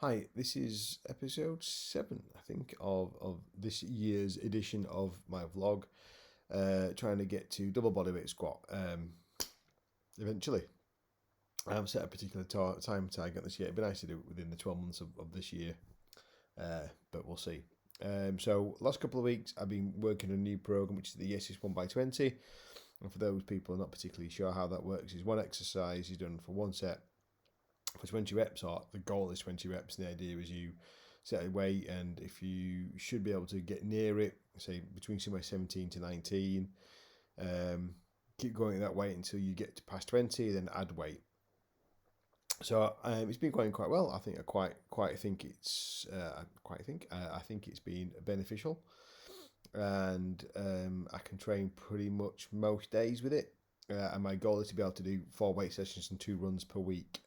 Hi, this is episode 7, I think, of this year's edition of my vlog. Trying to get to double bodyweight squat eventually. I haven't set a particular time target this year. It'd be nice to do it within the 12 months of this year, but we'll see. So, last couple of weeks, I've been working on a new program, which is the Yes 1 by 20. And for those people not particularly sure how that works, is one exercise is done for one set for 20 reps, or the goal is 20 reps. And the idea is you set a weight, and if you should be able to get near it, say between somewhere 17 to 19, keep going at that weight until you get to past 20, then add weight. So it's been going quite well. I think I think it's I think it's been beneficial, and I can train pretty much most days with it. And my goal is to be able to do 4 weight sessions and 2 runs per week.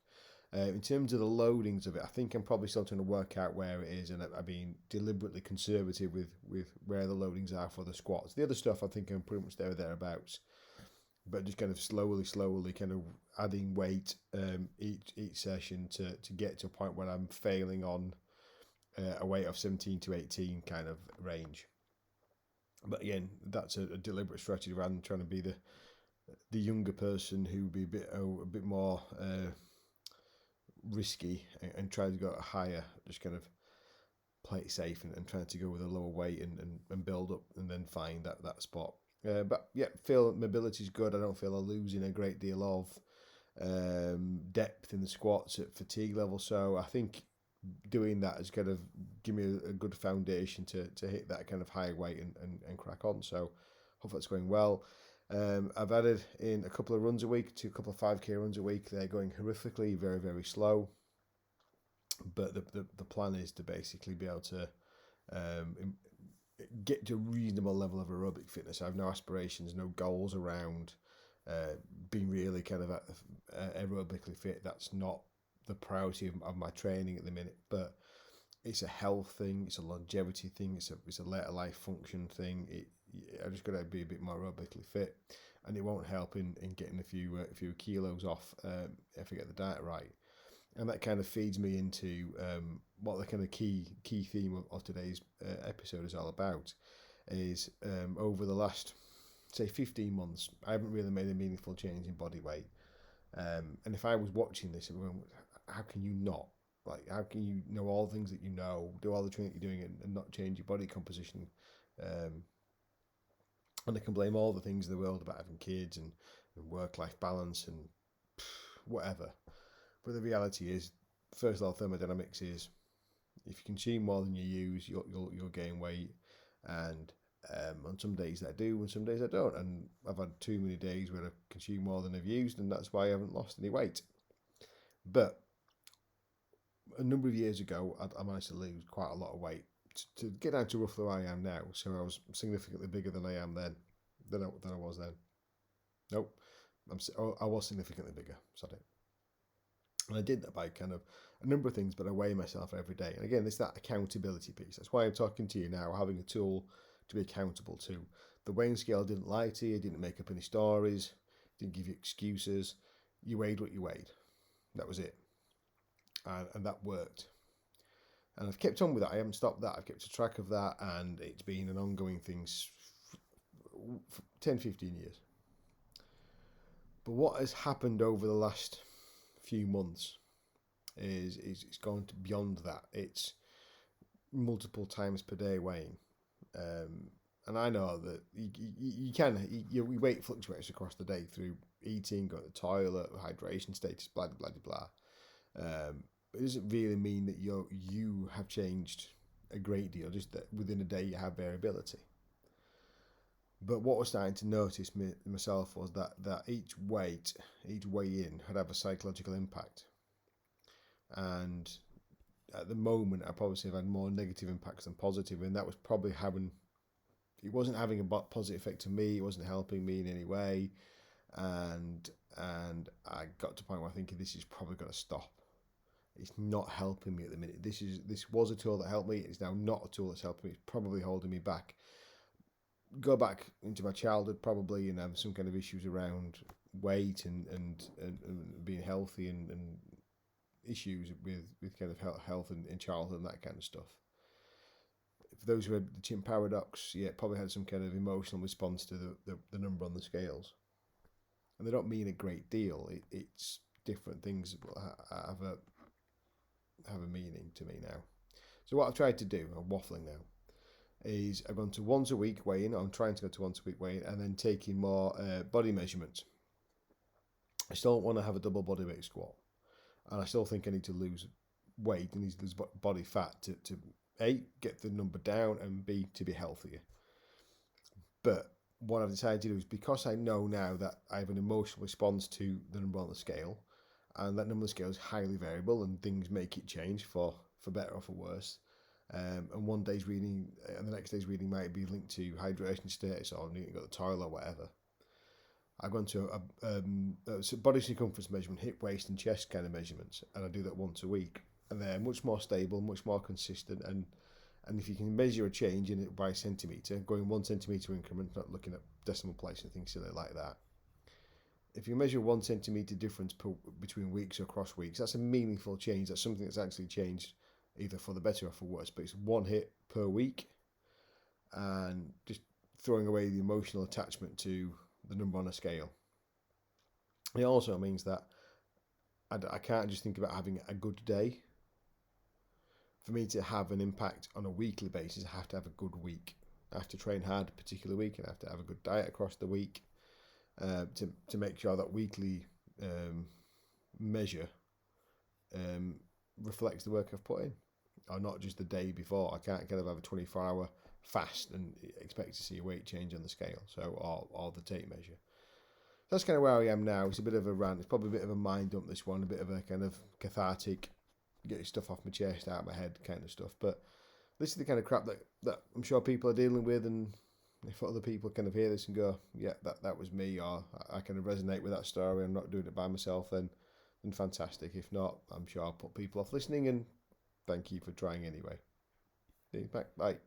In terms of the loadings of it, I think I'm probably still trying to work out where it is, and I've been deliberately conservative with where the loadings are for the squats. The other stuff, I think I'm pretty much there or thereabouts, but just kind of slowly, kind of adding weight each session to get to a point where I'm failing on a weight of 17 to 18 kind of range. But again, that's a deliberate strategy rather than trying to be the younger person who would be a bit more risky and try to go higher, just kind of play it safe and trying to go with a lower weight and build up and then find that spot. But yeah, feel mobility is good. I don't feel I'm losing a great deal of depth in the squats at fatigue level. So I think doing that has kind of give me a good foundation to hit that kind of high weight and crack on. So hopefully that's going well. I've added in a couple of runs a week, to a couple of 5K runs a week. They're going horrifically, very, very slow. But the plan is to basically be able to get to a reasonable level of aerobic fitness. I have no aspirations, no goals around being really kind of aerobically fit. That's not the priority of my training at the minute. But it's a health thing, it's a longevity thing, it's a later life function thing. I just got to be a bit more aerobically fit, and it won't help in getting a few kilos off if I get the diet right. And that kind of feeds me into what the kind of key theme of today's episode is all about. Is over the last say 15 months, I haven't really made a meaningful change in body weight. And if I was watching this, and going, how can you not? Like, how can you know all the things that you know, do all the training that you're doing, and not change your body composition? And I can blame all the things in the world about having kids and work-life balance and whatever. But the reality is, first law of thermodynamics is if you consume more than you use, you'll gain weight. And on some days I do, and some days I don't. And I've had too many days where I've consumed more than I've used, and that's why I haven't lost any weight. But a number of years ago, I managed to lose quite a lot of weight to get down to roughly where I am now. So I was significantly bigger than I am then, than I was then. Nope, I was significantly bigger. Sorry. And I did that by kind of a number of things, but I weigh myself every day. And again, it's that accountability piece. That's why I'm talking to you now, having a tool to be accountable to. The weighing scale didn't lie to you, didn't make up any stories, didn't give you excuses. You weighed what you weighed. That was it. And that worked. And I've kept on with that. I haven't stopped that. I've kept a track of that, and it's been an ongoing thing for 10, 15 years. But what has happened over the last few months is it's gone to beyond that. It's multiple times per day weighing. And I know that your weight fluctuates across the day through eating, going to the toilet, hydration status, blah, blah, blah, blah. It doesn't really mean that you have changed a great deal, just that within a day you have variability. But what I was starting to notice myself was that each weigh in had have a psychological impact. And at the moment, I probably say I've had more negative impacts than positive, and that was probably it wasn't having a positive effect on me, it wasn't helping me in any way, and I got to a point where I think this is probably got to stop. It's not helping me at the minute. This was a tool that helped me. It's now not a tool that's helping me. It's probably holding me back. Go back into my childhood probably and have some kind of issues around weight and being healthy and issues with kind of health in childhood and that kind of stuff. For those who had the Chimp paradox, yeah, probably had some kind of emotional response to the number on the scales. And they don't mean a great deal. It's different things have a meaning to me now. So what I've tried to do, I'm waffling now, is I've gone to once a week weigh-in. I'm trying to go to once a week weigh-in and then taking more body measurements. I still don't want to have a double body weight squat. And I still think I need to lose weight and need to lose body fat to A, get the number down, and B, to be healthier. But what I've decided to do is, because I know now that I have an emotional response to the number on the scale, and that number on the scale is highly variable and things make it change for better or for worse. And one day's reading and the next day's reading might be linked to hydration status or needing to go to the toilet or whatever. I've gone to a body circumference measurement, hip, waist and chest kind of measurements, and I do that once a week. And they're much more stable, much more consistent, and if you can measure a change in it by centimetre, going 1 centimetre increment, not looking at decimal place and things silly like that. If you measure 1 centimetre difference between weeks or across weeks, that's a meaningful change. That's something that's actually changed either for the better or for worse. But it's one hit per week, and just throwing away the emotional attachment to the number on a scale. It also means that I can't just think about having a good day. For me to have an impact on a weekly basis, I have to have a good week. I have to train hard a particular week, and I have to have a good diet across the week to make sure that weekly measure reflects the work I've put in, or not just the day before. I can't kind of have a 24-hour fast and expect to see a weight change on the scale, or the tape measure. That's kind of where I am now. It's a bit of a rant. It's probably a bit of a mind dump, this one, a bit of a kind of cathartic, get stuff off my chest, out of my head kind of stuff. But this is the kind of crap that I'm sure people are dealing with, and if other people kind of hear this and go, yeah, that was me, or I kind of resonate with that story, I'm not doing it by myself, then fantastic. If not, I'm sure I'll put people off listening, and thank you for trying anyway. Bye.